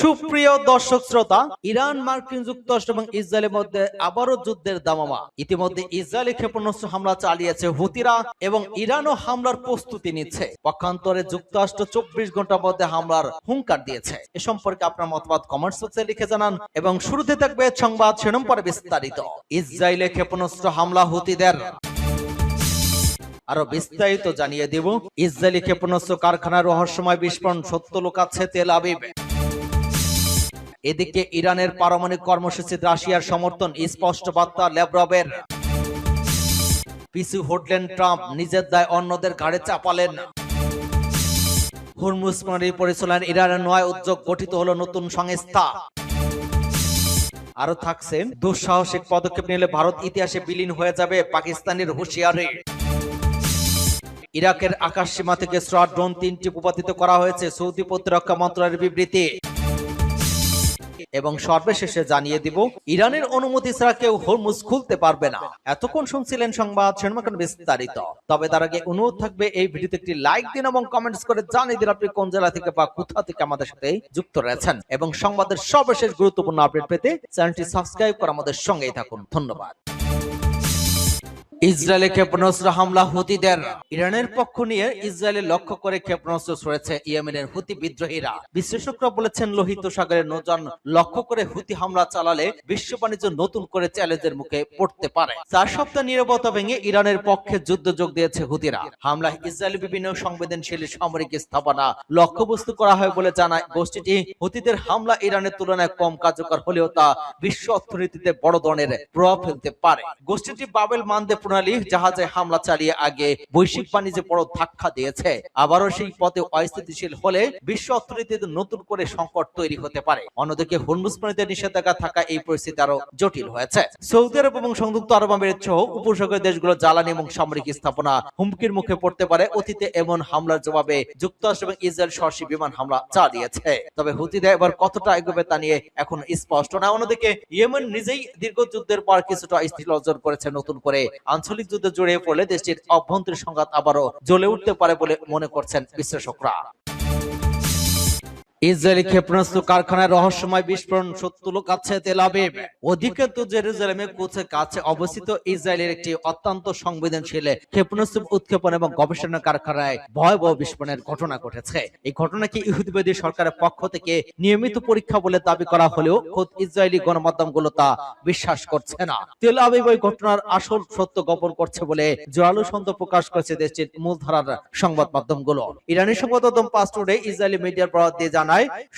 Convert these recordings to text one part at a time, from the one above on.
সুপ্রিয় দর্শক শ্রোতা, ইরান মার্কিন যুক্তরাষ্ট্র এবং ইসরায়েলের মধ্যে আবারও যুদ্ধের দামামা। ইতিমধ্যে ইসরায়েলি ক্ষেপণাস্ত্র হামলা চালিয়েছে হুতিরা এবং ইরানও হামলার প্রস্তুতি নিচ্ছে। পক্ষান্তরে যুক্তরাষ্ট্র 24 ঘন্টার মধ্যে হামলার হুঙ্কার দিয়েছে। এ সম্পর্কে আপনার মতামত কমেন্ট বক্সে লিখে জানান এবং শুরুতে থাকবে সংবাদ শিরোনাম পরে বিস্তারিত। ইসরায়েলে ক্ষেপণাস্ত্র হামলা হুতিদের, আরো বিস্তারিত জানিয়ে দেব। ইসরায়েলি ক্ষেপণাস্ত্র কারখানার রহস্যময় বিস্ফোরণ, সত্য লুকাচ্ছে তেল আবিব। এদিকে ইরানের পারমাণবিক কর্মসূচিতে রাশিয়ার সমর্থন, স্পষ্ট বার্তা ল্যাভরভের। পিছু হটলেন ট্রাম্প, নিজের দায় অন্যদের ঘাড়ে চাপালেন। হরমুজ প্রণালী পরিচালনায় ইরানের নয় উদ্যোগ, গঠিত হলো নতুন সংস্থা। আরো থাকছেন, দুঃসাহসিক পদক্ষেপ নিলে ভারত ইতিহাসে বিলীন হয়ে যাবে, পাকিস্তানের হুঁশিয়ারি। ইরাকের আকাশ সীমা থেকে স্টার ড্রোন 3টি ভূপাতিত করা হয়েছে, সৌদি প্রতিরক্ষা মন্ত্রণালয়ের বিবৃতি। এবং সর্বশেষে জানিয়ে দিব, ইরানের অনুমতি ছাড়া কেউ হরমুজ খুলতে পারবে না। এতক্ষণ শুনছিলেন সংবাদ শিরোনাম বিস্তারিত। তবে তার আগে অনুরোধ থাকবে, এই ভিডিওতে একটি লাইক দিন এবং কমেন্টস করে জানিয়ে দিন আপনি কোন জেলা থেকে বা কোথা থেকে আমাদের সাথে যুক্ত রয়েছেন, এবং সংবাদের সর্বশেষ গুরুত্বপূর্ণ আপডেট পেতে চ্যানেলটি সাবস্ক্রাইব করে আমাদের সঙ্গেই থাকুন। ধন্যবাদ। ইসরায়েলে ক্ষেপণাস্ত্র হামলা হুতিদের। ইরানের পক্ষ নিয়ে ইসরায়েলের লক্ষ্য করে ক্ষেপণাস্ত্র ছুড়েছে ইয়েমেনের হুতি বিদ্রোহীরা। বিশ্লেষকরা বলেছেন, লোহিত সাগরের নৌযান লক্ষ্য করে হুতি হামলা চালালে বিশ্ব বাণিজ্য নতুন করে চ্যালেঞ্জের মুখে পড়তে পারে। 4 সপ্তাহ নীরবতা ভেঙে ইরানের পক্ষে যুদ্ধ যোগ দিয়েছে হুতিরা। হামলায় ইসরায়েলের বিভিন্ন সংবেদনশীল সামরিক স্থাপনা লক্ষ্যবস্তু করা হয় বলে জানায় গোষ্ঠীটি। হুতিদের হামলা ইরানের তুলনায় কম কার্যকর হলেও তা বিশ্ব অর্থনীতিতে বড় ধরনের প্রভাব ফেলতে পারে। গোষ্ঠীটি বাবেল মানদে প্রণালী জাহাজে হামলা চালিয়ে আগে বৈশ্বিক বাণিজ্যে বড় ধাক্কা দিয়েছে। আবারও সেই পথে অস্থিতিশীল হলে বিশ্ব অর্থনীতিতে নতুন করে সংকট তৈরি হতে পারে। অন্যদিকে হরমুজ প্রণালীতে নিষেধাজ্ঞা থাকা এই পরিস্থিতি আরো জটিল হয়েছে। সৌদি আরব এবং সংযুক্ত আরব আমিরাত সহ উপসাগরীয় দেশগুলো জ্বালানি এবং সামরিক স্থাপনা হুমকির মুখে পড়তে পারে। অতীতে এমন হামলার জবাবে যুক্তরাষ্ট্র এবং ইসরায়েল সরাসরি বিমান হামলা চালিয়েছে। তবে হুতিরা এবার কতটা এগোবে তা নিয়ে এখন স্পষ্ট না। অন্যদিকে ইয়েমেন নিজেই দীর্ঘ যুদ্ধের পর কিছুটা স্থির অর্জন করেছে। নতুন করে আঞ্চলিক যুদ্ধে জড়িয়ে পড়লে দেশটির অভ্যন্তরীণ সংঘাত আবারও জ্বলে উঠতে পারে বলে মনে করছেন বিশ্লেষকরা। ইসরায়েলি ক্ষেপণাস্ত্র কারখানায় রহস্যময় বিস্ফোরণ, সত্য লুকাচ্ছে তেল আবিব। অধিকৃত জেরুজালেমের কাছে অবস্থিত ইসরায়েলের একটি অত্যন্ত সংবেদনশীল ক্ষেপণাস্ত্র উৎক্ষেপণ এবং গবেষণা কারখানায় ভয়াবহ বিস্ফোরণের ঘটনা ঘটেছে। এই ঘটনাকে ইহুদিবাদী সরকারের পক্ষ থেকে নিয়মিত পরীক্ষা বলে দাবি করা হলেও খোদ ইসরায়েলি গণমাধ্যমগুলো তা বিশ্বাস করছে না। তেল আবিব ওই ঘটনার আসল সত্য গোপন করছে বলে জোরালো সন্দেহ প্রকাশ করেছে দেশটির মূলধারার সংবাদ মাধ্যমগুলো। ইরানি সংবাদ মাধ্যম পাঁচ টুডে ইসরায়েলি মিডিয়ার বরাত দিয়ে জানায়,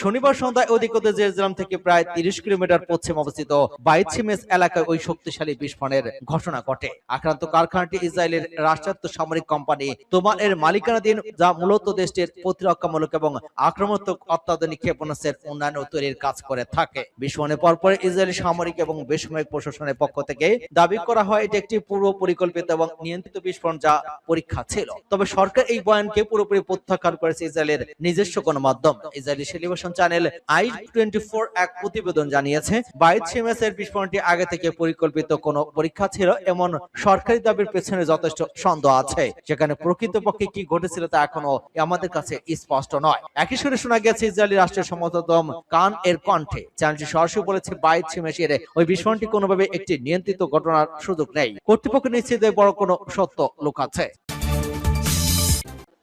শনিবার সন্ধ্যায় অধিকৃত জেরুজালেম থেকে প্রায় 30 কিলোমিটার পশ্চিমে অবস্থিত বাইত শিমেস এলাকায় ওই শক্তিশালী বিস্ফোরণের ঘটনা ঘটে। আক্রান্ত কারখানাটি ইসরায়েলের রাষ্ট্রায়ত্ত সামরিক কোম্পানি তোমার এর মালিকানাধীন, যা মূলত দেশটির প্রতিরক্ষামূলক এবং আক্রমণাত্মক অত্যাধুনিক ক্ষেপণাস্ত্রের উন্নয়ন ও তৈরির কাজ করে থাকে। বিস্ফোরণের পরপর ইসরায়েলি সামরিক এবং বেসামরিক প্রশাসনের পক্ষ থেকে দাবি করা হয় এটি একটি পূর্ব পরিকল্পিত এবং নিয়ন্ত্রিত বিস্ফোরণ, যা পরীক্ষা ছিল। তবে সরকার এই বয়ানকে পুরোপুরি প্রত্যাখ্যান করেছে ইসরায়েলের নিজস্ব গণমাধ্যম। ইসরায়েলি টেলিভিশন চ্যানেল i24 এক প্রতিবেদন জানিয়েছে, বাইত শিমেসের বিস্ফোরণটি আগে থেকে পরিকল্পিত কোনো পরীক্ষা ছিল এমন সরকারি দাবির পেছনে যথেষ্ট সন্দেহ আছে। সেখানে প্রকৃতপক্ষে কি ঘটেছিল তা এখনো আমাদের কাছে স্পষ্ট নয়। একই সুরে শোনা গেছে ইসরায়েলি রাষ্ট্রের সমর্থন কান এর কণ্ঠে। চ্যানেলটি সরাসরি বলেছে, বাইত শিমেসের ওই বিস্ফোরণটি কোনোভাবে একটি নিয়ন্ত্রিত ঘটনার সুযোগ নেই। কর্তৃপক্ষ নিশ্চিত বড় কোনো সত্য লুকাচ্ছে।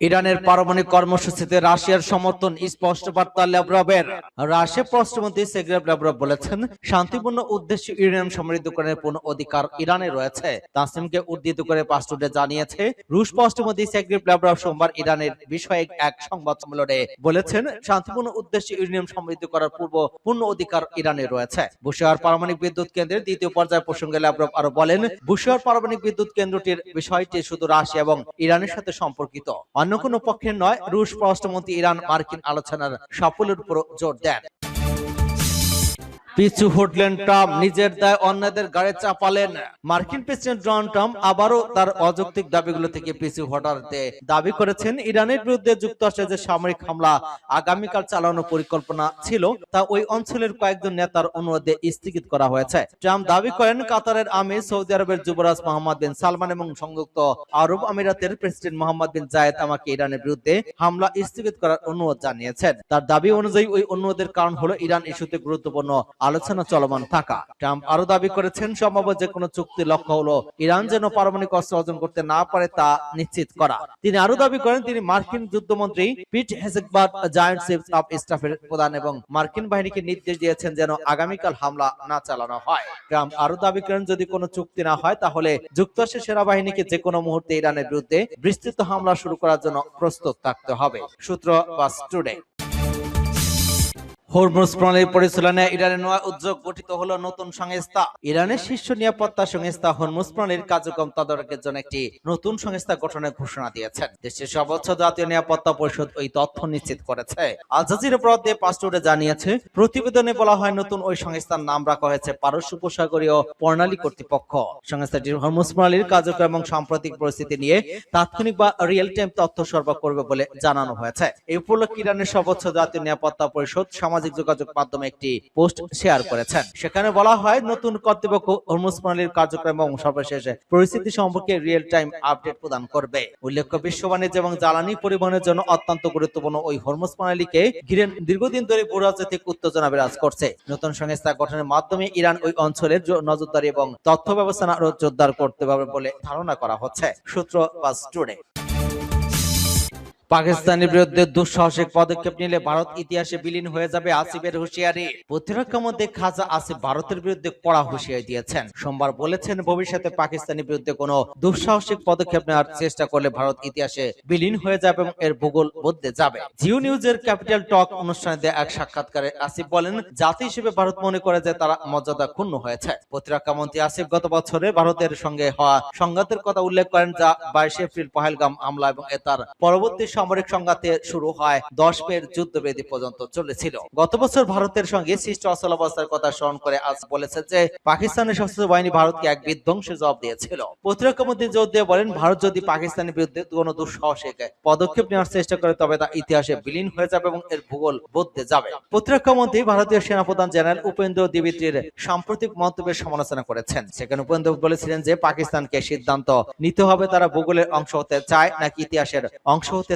ইরানের পারমাণবিক কর্মসূচিতে রাশিয়ার সমর্থন, স্পষ্ট বার্তা ল্যাভরভের। রাশিয়ার পররাষ্ট্রমন্ত্রী সের্গেই ল্যাভরভ বলেছেন, শান্তিপূর্ণ উদ্দেশ্যে ইউরেনিয়াম সমৃদ্ধকরণের পূর্ণ অধিকার ইরানে রয়েছে। তাসনিমকে উদ্ধৃত করে পাঁচ টুডে জানিয়েছে, রুশ পররাষ্ট্রমন্ত্রী সের্গেই ল্যাভরভ সোমবার ইরানের বিষয়ে এক সংবাদ সম্মেলনে বলেছেন, শান্তিপূর্ণ উদ্দেশ্যে ইউরেনিয়াম সমৃদ্ধ করার পূর্ণ অধিকার ইরানে রয়েছে। বুশেহর পারমাণবিক বিদ্যুৎ কেন্দ্রের দ্বিতীয় পর্যায় প্রসঙ্গে ল্যাভরভ আরো বলেন, বুশেহর পারমাণবিক বিদ্যুৎ কেন্দ্রটির বিষয়টি শুধু রাশিয়া এবং ইরানের সাথে সম্পর্কিত, অন্য কোনো পক্ষের নয়। রুশ পররাষ্ট্রমন্ত্রী ইরান মার্কিন আলোচনার সাফল্যের উপর জোর দেন। পিছু হটলেন ট্রাম্প, নিজের দায় অন্যদের গাড়ি চাপালেন। মার্কিন প্রেসিডেন্ট ডোনাল্ড ট্রাম্প আবারও তার অযৌক্তিক দাবিগুলো থেকে পিছু হটাতে দাবি করেছেন। ইরানের বিরুদ্ধে যুক্তরাষ্ট্রের যে সামরিক হামলা আগামীকাল চালানোর পরিকল্পনা ছিল তা ওই অঞ্চলের কয়েকজন নেতার অনুরোধে স্থগিত করা হয়েছে। ট্রাম্প দাবি করেন, কাতারের আমির, সৌদি আরবের যুবরাজ মোহাম্মদ বিন সালমান এবং সংযুক্ত আরব আমিরাতের প্রেসিডেন্ট মোহাম্মদ বিন জায়েদ আমাকে ইরানের বিরুদ্ধে হামলা স্থগিত করার অনুরোধ জানিয়েছেন। তার দাবি অনুযায়ী ওই অনুরোধের কারণ হলো ইরান ইস্যুতে গুরুত্বপূর্ণ আলোচনা চলমান থাকা। ট্রাম্প আরো দাবি করেছেন, সম্ভাব্য যে কোনো চুক্তির লক্ষ্য হলো ইরান যেন পারমাণবিক অস্ত্র অর্জন করতে না পারে তা নিশ্চিত করা। তিনি আরো দাবি করেন, তিনি মার্কিন যুদ্ধমন্ত্রী পিট হেগসেথ, জয়েন্ট চিফ অফ স্টাফের প্রধান এবং মার্কিন বাহিনীকে নির্দেশ দিয়েছেন যেন আগামীকাল হামলা না চালানো হয়। ট্রাম্প আরো দাবি করেন, যদি কোনো চুক্তি না হয় তাহলে যুক্তরাষ্ট্রের সেনাবাহিনীকে যে কোনো মুহূর্তে ইরানের বিরুদ্ধে বিস্তৃত হামলা শুরু করার জন্য প্রস্তুত থাকতে হবে। সূত্র বাস টুডে। হরমুজ প্রণালী পরিচালনায় ইরানের নয়া উদ্যোগ, গঠিত হলো নতুন সংস্থা। ইরানের শীর্ষ নিরাপত্তা সংস্থা হরমুজ প্রণালীর কার্যক্রম তদারকের জন্য একটি নতুন সংস্থা গঠনের ঘোষণা দিয়েছেন। দেশের সর্বোচ্চ জাতীয় নিরাপত্তা পরিষদ ওই তথ্য নিশ্চিত করেছে। আল জাজিরা প্রতি পাসপোর্টে জানিয়েছে, প্রতিবেদনে বলা হয় নতুন ওই সংস্থার নাম রাখা হয়েছে পারস্য উপসাগরীয় প্রণালী কর্তৃপক্ষ। সংস্থাটি হরমুজ প্রণালীর কার্যক্রম এবং সাম্প্রতিক পরিস্থিতি নিয়ে তাৎক্ষণিক বা রিয়েল টাইম তথ্য সরবরাহ করবে বলে জানানো হয়েছে। এই উপলক্ষে ইরানের সর্বোচ্চ জাতীয় নিরাপত্তা পরিষদ সামাজিক যোগাযোগ মাধ্যমে একটি পোস্ট শেয়ার করেছেন। সেখানে বলা হয়, নতুন কর্তৃপক্ষ হরমুজ প্রণালীর কার্যক্রম এবং সর্বশেষ পরিস্থিতি সম্পর্কে রিয়েল টাইম আপডেট প্রদান করবে। উল্লেখ্য, বিশ্ব বাণিজ্য এবং জ্বালানি পরিবহনের জন্য অত্যন্ত গুরুত্বপূর্ণ ওই হরমুজ প্রণালীকে ঘিরে দীর্ঘদিন ধরে ভূরাজনৈতিক উত্তেজনা বিরাজ করছে। নতুন সংস্থা গঠনের মাধ্যমে ইরান ওই অঞ্চলের নজরদারি এবং তথ্য ব্যবস্থা আরো জোরদার করতে পারবে বলে ধারণা করা হচ্ছে। সূত্র বাস টুডে। পাকিস্তানের বিরুদ্ধে দুঃসাহসিক পদক্ষেপ নিলে ভারত ইতিহাসে বিলীন হয়ে যাবে, আসিফের হুঁশিয়ারি। প্রতিরক্ষা মন্ত্রী খাজা আসিফ ভারতের বিরুদ্ধে কড়া হুঁশিয়ারি দিয়েছেন। সোমবার বলেছেন, ভবিষ্যতে পাকিস্তানের বিরুদ্ধে কোনো দুঃসাহসিক পদক্ষেপ নেওয়ার চেষ্টা করলে ভারত ইতিহাসে বিলীন হয়ে যাবে এবং এর ভূগোল বদলে যাবে। জিও নিউজের ক্যাপিটাল টক অনুষ্ঠানে দেয়া এক সাক্ষাৎকারে আসিফ বলেন, জাতি হিসেবে ভারত মনে করে যে তারা মর্যাদা ক্ষুণ্ণ হয়েছে। প্রতিরক্ষা মন্ত্রী আসিফ গত বছরে ভারতের সঙ্গে হওয়া সংঘাতের কথা উল্লেখ করেন, যা 22 এপ্রিল পহেলগাম হামলা এবং তার পরবর্তী সামরিক সংঘাতে শুরু হয় 10 মের যুদ্ধবিরতি পর্যন্ত চলেছিল। গত বছর ভারতের সঙ্গে সৃষ্ট অচলাবস্থার কথা স্মরণ করে আজ বলেছে যে পাকিস্তানের সশস্ত্র বাহিনী ভারতকে এক বিধ্বংসী জবাব দিয়েছিল। প্রতিরক্ষা মন্ত্রী জোর দিয়ে বলেন, ভারত যদি পাকিস্তানের বিরুদ্ধে কোনো দুঃসাহসিক পদক্ষেপ নেওয়ার চেষ্টা করে তবে তা ইতিহাসে বিলীন হয়ে যাবে এবং এর ভূগোল বদলে যাবে। প্রতিরক্ষা মন্ত্রী ভারতীয় সেনাপ্রধান জেনারেল উপেন্দ্র দ্বিবেদীর সাম্প্রতিক মন্তব্যের সমালোচনা করেছেন। সেখানে উপেন্দ্র বলেছিলেন যে পাকিস্তানকে সিদ্ধান্ত নিতে হবে তারা ভূগোলের অংশ হতে চায় নাকি ইতিহাসের অংশ হতে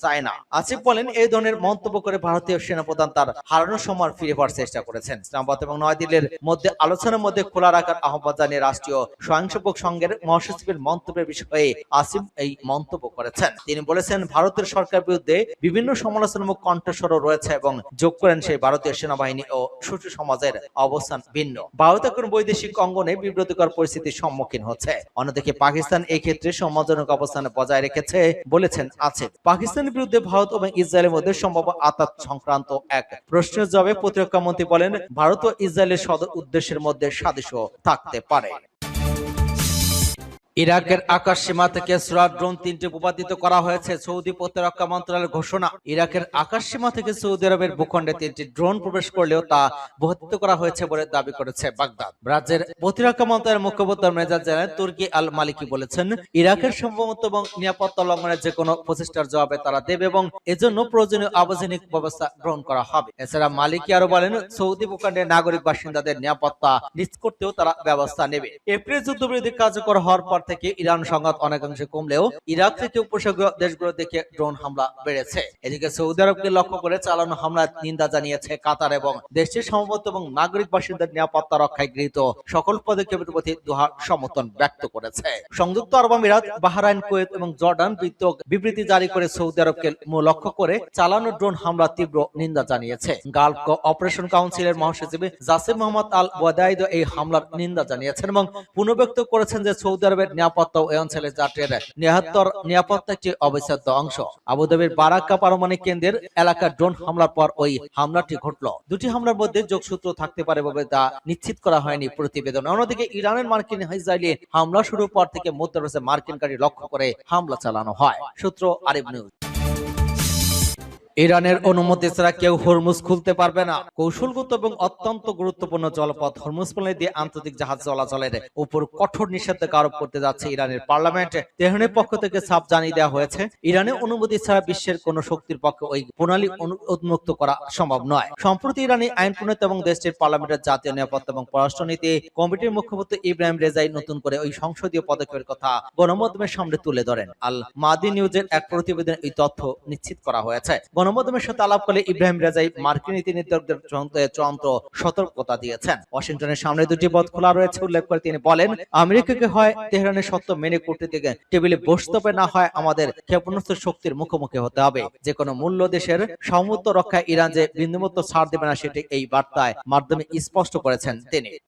চায় না। আসিফ বলেন, এই ধরনের মন্তব্য করে ভারতীয় সেনাপ্রধান তার হারানোর সময় ফিরে পাওয়ার চেষ্টা করেছেন। ইসলামাবাদ এবং নয়াদিল্লির মধ্যে আলোচনার মধ্যে খোলা রাখার আহ্বান জানিয়ে রাষ্ট্রীয় স্বয়ংসেবক সংঘের মহাসচিবের মন্তব্যের বিষয়ে আসিফ এই মন্তব্য করেছেন। তিনি বলেছেন, ভারতের সরকার বিরুদ্ধে বিভিন্ন সমালোচনামূলক কণ্ঠস্বর রয়েছে এবং যোগ করেন সেই ভারতীয় সেনাবাহিনী ও সুশীল সমাজের অবস্থান ভিন্ন। ভারত এখন বৈদেশিক অঙ্গনে বিব্রতকর পরিস্থিতির সম্মুখীন হচ্ছে। অন্যদিকে পাকিস্তান এই ক্ষেত্রে সম্মানজনক অবস্থানে বজায় রেখেছে বলেছেন আসিফ। পাকিস্তানের বিরুদ্ধে ভারত এবং ইসরায়েলের মধ্যে সম্ভাব্য আঘাত সংক্রান্ত এক প্রশ্নের জবাবে প্রতিরক্ষা মন্ত্রী বলেন, ভারত ও ইসরায়েলের সদর উদ্দেশ্যের মধ্যে সাদৃশ্য থাকতে পারে। ইরাকের আকাশ সীমা থেকে সুরাট ড্রোন 3টি ভূপাতিত করা হয়েছে, সৌদি প্রতিরক্ষা মন্ত্রণালয়ের ঘোষণা। ইরাকের আকাশ সীমা থেকে সৌদি আরবের ভূখণ্ডে 3টি ড্রোন প্রবেশ করলেও তা ভূপাতিত করা হয়েছে বলে দাবি করেছে বাগদাদ। রাজ্যের প্রতিরক্ষা মন্ত্রণালয়ের মুখপাত্র মেজর জেনারেল তুর্কি আল মালিকি বলেছেন, ইরাকের সার্বভৌমত্ব এবং নিরাপত্তা লঙ্ঘনের যে কোনো প্রচেষ্টার জবাবে তারা দেবে এবং এজন্য প্রয়োজনীয় আবহানিক ব্যবস্থা গ্রহণ করা হবে। এছাড়া মালিকি আরো বলেন, সৌদি ভূখণ্ডের নাগরিক বাসিন্দাদের নিরাপত্তা নিশ্চিত করতেও তারা ব্যবস্থা নেবে। এপ্রিল যুদ্ধবিরতি কার্যকর হওয়ার পর থেকে ইরান সংঘাত অনেকাংশে কমলেও ইরাক থেকে উপসাগরীয় দেশগুলো থেকে ড্রোন হামলা বেড়েছে। এদিকে সৌদি আরবকে লক্ষ্য করে চালানো হামলার নিন্দা জানিয়েছে কাতার এবং দেশটির সার্বভৌমত্ব এবং নাগরিক বাসিন্দাদের নিরাপত্তা রক্ষায় গৃহীত সকল পদক্ষেপের প্রতি দোহা সমর্থন ব্যক্ত করেছে। সংযুক্ত আরব আমিরাত, বাহরাইন, কুয়েত এবং জর্ডান বিবৃতি জারি করে সৌদি আরবকে লক্ষ্য করে চালানো ড্রোন হামলা তীব্র নিন্দা জানিয়েছে। গালফ অপারেশন কাউন্সিলের মহাসচিব জাসিম মোহাম্মদ আল ওয়াদাইদ এই হামলার নিন্দা জানিয়েছেন এবং পুনর্ব্যক্ত করেছেন যে সৌদি আরবের নিরাপত্তা এই অঞ্চলের জাতির নিরাপত্তা একটি অবিচ্ছেদ্য অংশ। আবুধাবির বারাক্কা পারমাণবিক কেন্দ্রের এলাকার ড্রোন হামলার পর ওই হামলাটি ঘটল। দুটি হামলার মধ্যে যোগসূত্র থাকতে পারে বলে তা নিশ্চিত করা হয়নি প্রতিবেদন। অন্যদিকে ইরানের মার্কিন ইসরায়েলি হামলা শুরুর পর থেকে মধ্যপ্রাচ্যে মার্কিন গাড়ি লক্ষ্য করে হামলা চালানো হয়। সূত্র আরব নিউজ। ইরানের অনুমতি ছাড়া কেউ হরমুজ খুলতে পারবে না। কৌশলগত এবং অত্যন্ত গুরুত্বপূর্ণ জলপথ হরমুজ প্রণালী দিয়ে আন্তর্জাতিক জাহাজ চলাচলের উপর কঠোর নিষেধাজ্ঞা আরোপ করতে যাচ্ছে ইরানের পার্লামেন্ট। তেহরানের পক্ষ থেকে সাফ জানিয়ে দেওয়া হয়েছে, ইরানের অনুমতি ছাড়া বিশ্বের কোন শক্তির পক্ষে ওই প্রণালী উন্মুক্ত করা সম্ভব নয়। সম্প্রতি ইরানি আইন প্রণেতা এবং দেশটির পার্লামেন্টের জাতীয় নিরাপত্তা এবং পররাষ্ট্রনীতি কমিটির মুখপাত্র ইব্রাহিম রেজাই নতুন করে ওই সংসদীয় পদক্ষেপের কথা গণমাধ্যমের সামনে তুলে ধরেন। আল মাদি নিউজের এক প্রতিবেদনে এই তথ্য নিশ্চিত করা হয়েছে। গণমাধ্যমের সাথে আলাপ করে ইব্রাহিম রেজাই মার্কিন নীতি নির্ধারকদের চূড়ান্ত সতর্কতা দিয়েছেন। ওয়াশিংটনের সামনে দুটি পথ খোলা রয়েছে উল্লেখ করে তিনি বলেন, আমেরিকাকে হয় তেহরানের সত্য মেনে কূটনীতিকে টেবিলে বসতে হবে, না হয় আমাদের ক্ষেপণাস্ত্র শক্তির মুখোমুখি হতে হবে। যে কোনো মূল্য দেশের সার্বভৌমত্ব রক্ষায় ইরান যে বিন্দুমাত্র ছাড় দেবে না সেটি এই বার্তায় মাধ্যমে স্পষ্ট করেছেন তিনি।